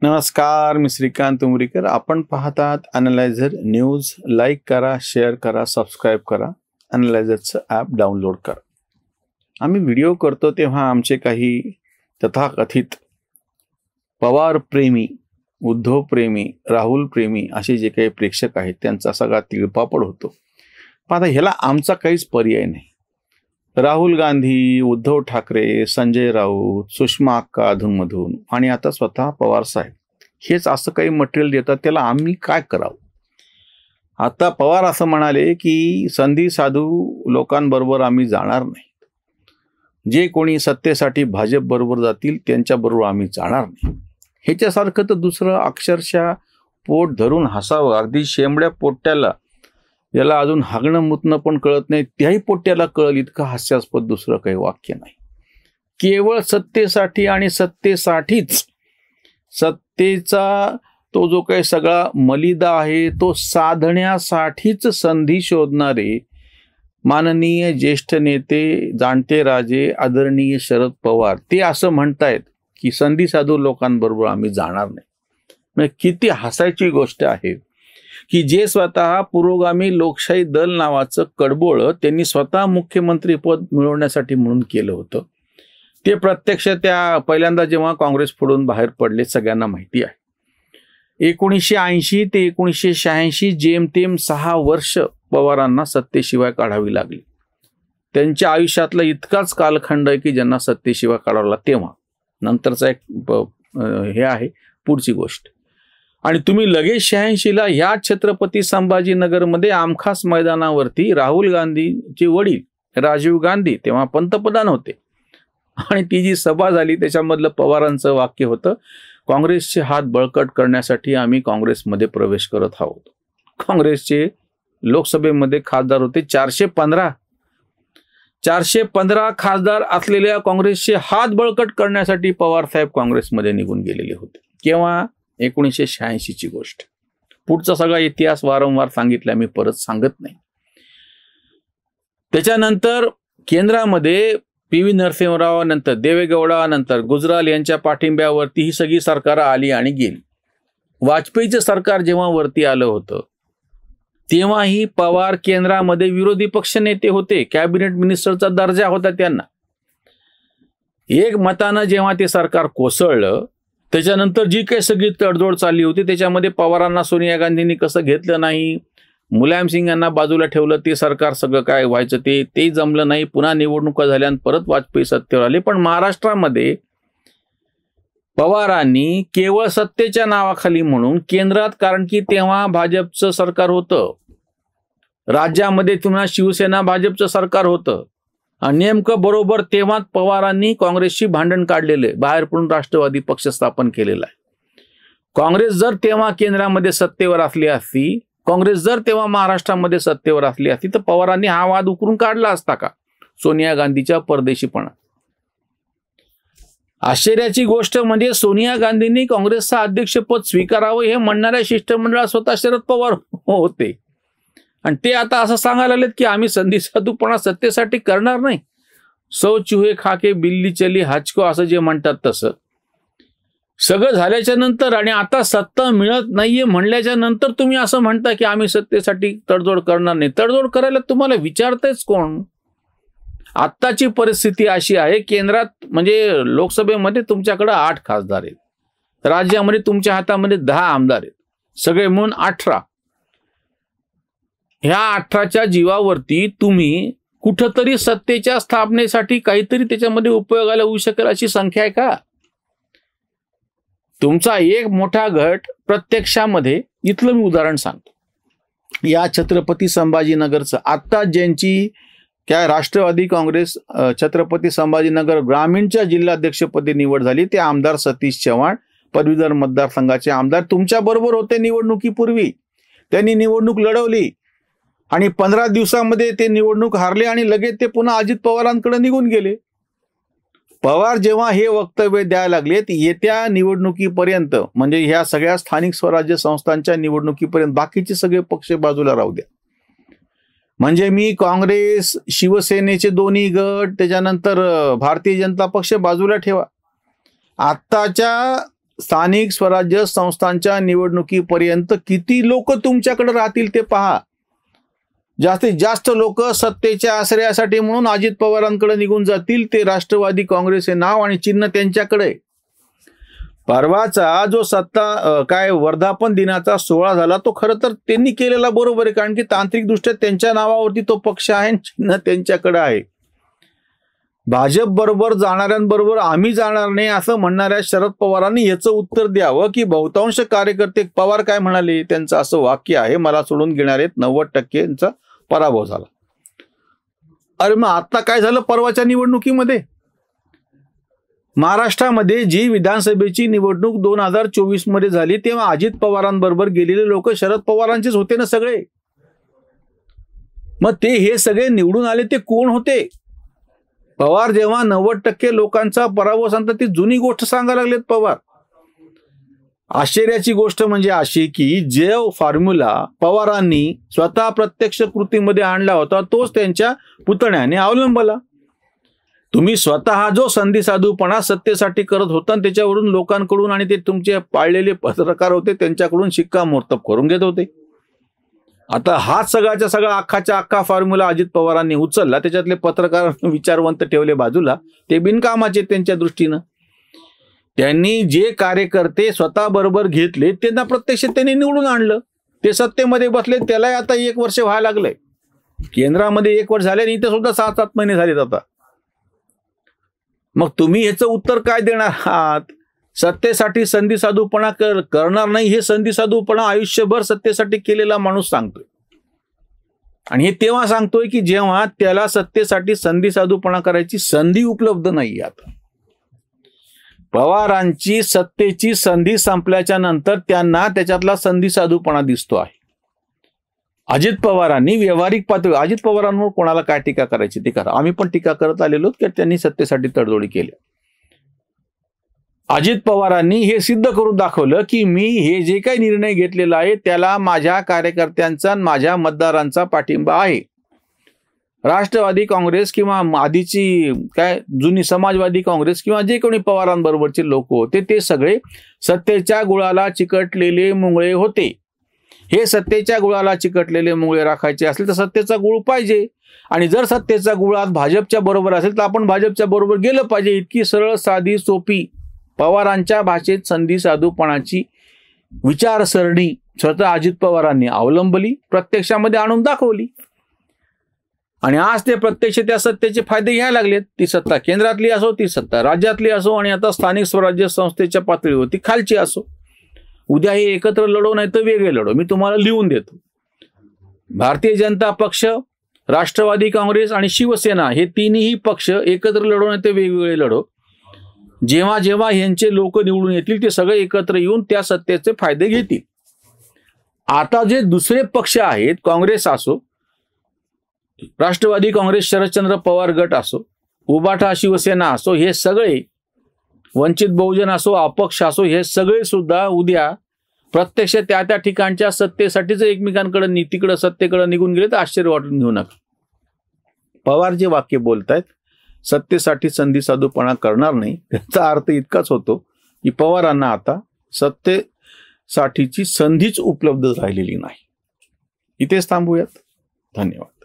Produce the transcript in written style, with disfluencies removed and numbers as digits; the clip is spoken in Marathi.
नमस्कार, मी श्रीकांत उमरीकर. आपण पाहतात अॅनालायझर न्यूज. लाईक करा, शेअर करा, सबस्क्राईब करा. अॅनालायझरचं ॲप डाउनलोड करा. आम्ही व्हिडिओ करतो तेव्हा आमचे काही तथाकथित पवार प्रेमी, उद्धव प्रेमी, राहुल प्रेमी असे जे काही प्रेक्षक आहेत त्यांचा सगळा तिळपापड होतो. पण आता ह्याला आमचा काहीच पर्याय नाही. राहुल गांधी, उद्धव ठाकरे, संजय राऊत, सुषमा अक्का अधूनमधून आणि आता स्वतः पवार साहेब हेच असं काही मटेरियल देतात, त्याला आम्ही काय करावं? आता पवार असं म्हणाले की संधी साधू लोकांबरोबर आम्ही जाणार नाही. जे कोणी सत्तेसाठी भाजप बरोबर जातील त्यांच्याबरोबर आम्ही जाणार नाही. ह्याच्यासारखं तर दुसरं अक्षरशः पोट धरून हसावं. अगदी शेंबड्या पोट्याला, याला अजून हागणं मुतणं पण कळत नाही, त्याही पोट्याला कळल इतकं हास्यास्पद दुसरं काही वाक्य नाही. केवळ सत्तेसाठी आणि सत्तेसाठीच, सत्तेचा तो जो काही सगळा मलिदा आहे तो साधण्यासाठीच संधी शोधणारे माननीय ज्येष्ठ नेते, जाणते राजे, आदरणीय शरद पवार ते असं म्हणतायत की संधी साधू लोकांबरोबर आम्ही जाणार नाही. म्हणजे किती हसायची गोष्ट आहे की जे स्वतः पुरोगामी लोकशाही दल नावाचं कडबोळं त्यांनी स्वतः मुख्यमंत्री पद मिळवण्यासाठी म्हणून केलं होतं, ते प्रत्यक्ष त्या पहिल्यांदा जेव्हा काँग्रेस फोडून बाहेर पडले सगळ्यांना माहिती आहे. 1980 ते 1986 जेमतेम 6 वर्ष पवारांना सत्तेशिवाय काढावी लागली. त्यांच्या आयुष्यातला इतकाच कालखंड आहे की ज्यांना सत्तेशिवाय काढावला तेव्हा. नंतरचा एक हे आहे पुढची गोष्ट. आणि तुम्ही लगेच 86ला ह्या छत्रपती संभाजीनगरमध्ये आमखास मैदानावरती राहुल गांधीचे वडील राजीव गांधी तेव्हा पंतप्रधान होते आणि ती जी सभा झाली त्याच्यामधलं पवारांचं वाक्य होतं, काँग्रेसचे हात बळकट करण्यासाठी आम्ही काँग्रेसमध्ये प्रवेश करत आहोत. काँग्रेसचे लोकसभेमध्ये खासदार होते 415 खासदार असलेल्या काँग्रेसचे हात बळकट करण्यासाठी पवार साहेब काँग्रेसमध्ये निघून गेलेले होते. केव्हा? 1986ची गोष्ट. पुढचा सगळा इतिहास वारंवार सांगितला, मी परत सांगत नाही. त्याच्यानंतर केंद्रामध्ये PV नरसिंहराव, नंतर देवेगौडा, नंतर गुजराल यांच्या पाठिंब्यावरती ही सगळी सरकार आली आणि गेली. वाजपेयीचं सरकार जेव्हा वरती आलं होतं तेव्हाही पवार केंद्रामध्ये विरोधी पक्ष नेते होते, कॅबिनेट मिनिस्टरचा दर्जा होता त्यांना. एक मतानं जेव्हा ते सरकार कोसळलं त्याच्यानंतर जी काही सगळी तडजोड चालली होती त्याच्यामध्ये पवारांना सोनिया गांधींनी कसं घेतलं नाही, मुलायम सिंग यांना बाजूला ठेवलं, ते सरकार सगळं काय व्हायचं ते जमलं नाही. पुन्हा निवडणुका झाल्या आणि परत वाजपेयी सत्तेवर आले. पण महाराष्ट्रामध्ये पवारांनी केवळ सत्तेच्या नावाखाली म्हणून केंद्रात, कारण की तेव्हा भाजपचं सरकार होतं, राज्यामध्ये पुन्हा शिवसेना भाजपचं सरकार होतं आणि नेमकं बरोबर तेव्हा पवारांनी काँग्रेसशी भांडण काढलेले, बाहेर पडून राष्ट्रवादी पक्ष स्थापन केलेला आहे. काँग्रेस जर तेव्हा केंद्रामध्ये सत्तेवर असली असती, काँग्रेस जर तेव्हा महाराष्ट्रामध्ये सत्तेवर असली असती तर पवारांनी हा वाद उकरून काढला असता का सोनिया गांधीच्या परदेशीपणा? आश्चर्याची गोष्ट म्हणजे सोनिया गांधींनी काँग्रेसचं अध्यक्षपद स्वीकारावं हे म्हणणाऱ्या शिष्टमंडळात स्वतः शरद पवार होते आणि ते आता असं सांगायला लागलेत की आम्ही संधी साधूपणा सत्तेसाठी करणार नाही. सौ चुहे खाके बिल्ली चली हाचको असं जे म्हणतात तसं सगळं झाल्याच्या नंतर आणि आता सत्ता मिळत नाहीये म्हणल्याच्या नंतर तुम्ही असं म्हणता की आम्ही सत्तेसाठी तडजोड करणार नाही. तडजोड करायला तुम्हाला विचारतायच कोण? आत्ताची परिस्थिती अशी आहे, केंद्रात म्हणजे लोकसभेमध्ये तुमच्याकडे 8 खासदार आहेत, राज्यामध्ये तुमच्या हातामध्ये 10 आमदार आहेत, सगळे मिळून 18. ह्या 18च्या जीवावरती तुम्ही कुठंतरी सत्तेच्या स्थापनेसाठी काहीतरी त्याच्यामध्ये उपयोगाला होऊ शकेल अशी संख्या आहे का? तुमचा एक मोठा गट प्रत्यक्षामध्ये, इथलं मी उदाहरण सांगतो, या छत्रपती संभाजीनगरचं आत्ता ज्यांची काय राष्ट्रवादी काँग्रेस छत्रपती संभाजीनगर ग्रामीणच्या जिल्हाध्यक्षपदी निवड झाली ते आमदार सतीश चव्हाण, पदवीधर मतदारसंघाचे आमदार, तुमच्या बरोबर होते निवडणुकीपूर्वी. त्यांनी निवडणूक लढवली आणि 15 दिवसामध्ये ते निवडणूक हारले आणि लगेच ते पुन्हा अजित पवारांकडे निघून गेले. पवार जेव्हा हे वक्तव्य द्यायला लागले येत्या निवडणुकीपर्यंत, म्हणजे ह्या सगळ्या स्थानिक स्वराज्य संस्थांच्या निवडणुकीपर्यंत बाकीचे सगळे पक्ष बाजूला राहू द्या, म्हणजे मी काँग्रेस, शिवसेनेचे दोन्ही गट, त्याच्यानंतर भारतीय जनता पक्ष बाजूला ठेवा, आत्ताच्या स्थानिक स्वराज्य संस्थांच्या निवडणुकीपर्यंत किती लोक तुमच्याकडे राहतील ते पहा. जास्तीत जास्त लोक सत्तेच्या आश्रयासाठी म्हणून अजित पवारांकडे निघून जातील. ते राष्ट्रवादी काँग्रेस हे नाव आणि चिन्ह त्यांच्याकडे. परवाचा जो वर्धापन दिनाचा सोहळा झाला तो खरं तर त्यांनी केलेला बरोबर आहे, कारण की तांत्रिकदृष्ट्या त्यांच्या नावावरती तो पक्ष आहे, चिन्ह त्यांच्याकडे आहे. भाजप बरोबर जाणाऱ्यांबरोबर आम्ही जाणार नाही असं म्हणणाऱ्या शरद पवारांनी याचं उत्तर द्यावं की बहुतांश कार्यकर्ते, पवार काय म्हणाले, त्यांचं असं वाक्य आहे, मला सोडून घेणारे 90% पराभव झाला. अरे मग आता काय झालं? परवाच्या निवडणुकीमध्ये महाराष्ट्रामध्ये जी विधानसभेची निवडणूक 2024 मध्ये झाली तेव्हा अजित पवारांबरोबर गेलेले लोक शरद पवारांचेच होते ना सगळे. मग ते हे सगळे निवडून आले ते कोण होते? पवार जेव्हा 90% लोकांचा पराभव सांगतात ती जुनी गोष्ट सांगायला लागलेत पवार. आश्चर्याची गोष्ट म्हणजे अशी की जे फॉर्म्युला पवारांनी स्वतः प्रत्यक्ष कृतीमध्ये आणला होता तोच त्यांच्या पुतण्याने अवलंबला. तुम्ही स्वतः जो संधी साधूपणा सत्तेसाठी करत होता त्याच्यावरून लोकांकडून आणि ते तुमचे पाळलेले पत्रकार होते त्यांच्याकडून शिक्कामोर्तब करून घेत होते. आता हाच सगळ्याच्या सगळा अख्खाच्या अख्खा फॉर्म्युला अजित पवारांनी उचलला. त्याच्यातले पत्रकार विचारवंत ठेवले बाजूला, ते बिनकामाचे त्यांच्या दृष्टीनं. त्यांनी जे कार्यकर्ते स्वतः बरोबर घेतले त्यांना प्रत्यक्ष त्यांनी निवडून आणलं. ते सत्तेमध्ये बसले, त्यालाही आता 1 वर्ष व्हायला लागलंय. केंद्रामध्ये 1 वर्ष झाले आणि इथे सुद्धा 7-7 महिने झालेत आता. मग तुम्ही ह्याचं उत्तर काय देणार आहात? सत्तेसाठी संधी साधूपणा करणार नाही हे संधी साधूपणा आयुष्यभर सत्तेसाठी केलेला माणूस सांगतोय. आणि हे तेव्हा सांगतोय की जेव्हा त्याला सत्तेसाठी संधी साधूपणा करायची संधी उपलब्ध नाही. आता पवारांची सत्तेची संधी संपल्याच्या नंतर त्यांना त्याच्यातला संधी साधूपणा दिसतो आहे. अजित पवारांनी व्यावहारिक पातळी, अजित पवारांवर कोणाला काय टीका करायची ते करा, आम्ही पण टीका करत आलेलो की त्यांनी सत्तेसाठी तडजोडी केल्या. अजित पवारांनी हे सिद्ध करून दाखवलं की मी हे जे काही निर्णय घेतलेला आहे त्याला माझ्या कार्यकर्त्यांचा, माझ्या मतदारांचा पाठिंबा आहे. राष्ट्रवादी काँग्रेस किंवा आधीची जुनी समाजवादी काँग्रेस किंवा जे कोणी पवारांबरोबरचे लोक होते ते सगळे सत्तेच्या गुळाला चिकटलेले मुंगळे होते. हे सत्तेच्या गुळाला चिकटलेले मुंगळे राखायचे असेल तर सत्तेचा गुळ पाहिजे. आणि जर सत्तेचा गुळ आज भाजपच्या बरोबर असेल तर आपण भाजपच्या बरोबर गेलं पाहिजे. इतकी सरळ, साधी, सोपी पवारांच्या भाषेत संधी साधूपणाची विचारसरणी स्वतः अजित पवारांनी अवलंबली, प्रत्यक्षामध्ये आणून दाखवली. आणि आज ते प्रत्यक्ष त्या सत्तेचे फायदे घ्यायला लागलेत. ती सत्ता केंद्रातली असो, ती सत्ता राज्यातली असो, आणि आता स्थानिक स्वराज्य संस्थेच्या पातळीवरती खालची असो. उद्या हे एकत्र लढो नाही तर वेगळे लढो. मी तुम्हाला लिहून देतो. भारतीय जनता पक्ष, राष्ट्रवादी काँग्रेस आणि शिवसेना हे तिन्ही पक्ष एकत्र लढो नाही तर वेगवेगळे लढो. जेव्हा जेव्हा यांचे लोक निवडून येतील ते सगळे एकत्र येऊन त्या सत्तेचे फायदे घेतील. आता जे दुसरे पक्ष आहेत, काँग्रेस असो, राष्ट्रवादी काँग्रेस शरदचंद्र पवार गट असो, उबाठा शिवसेना असो, हे सगळे, वंचित बहुजन असो, अपक्ष असो, हे सगळे सुद्धा उद्या प्रत्यक्ष त्या त्या ठिकाणच्या सत्तेसाठीच एकमेकांकडे तिकडे सत्तेकडे निघून गेले तर आश्चर्य वाटून घेऊ नका. पवार जे वाक्य बोलतायत सत्तेसाठी संधी साधूपणा करणार नाही, त्याचा अर्थ इतकाच होतो की पवारांना आता सत्तेसाठीची संधीच उपलब्ध राहिलेली नाही. इथेच थांबूयात. धन्यवाद.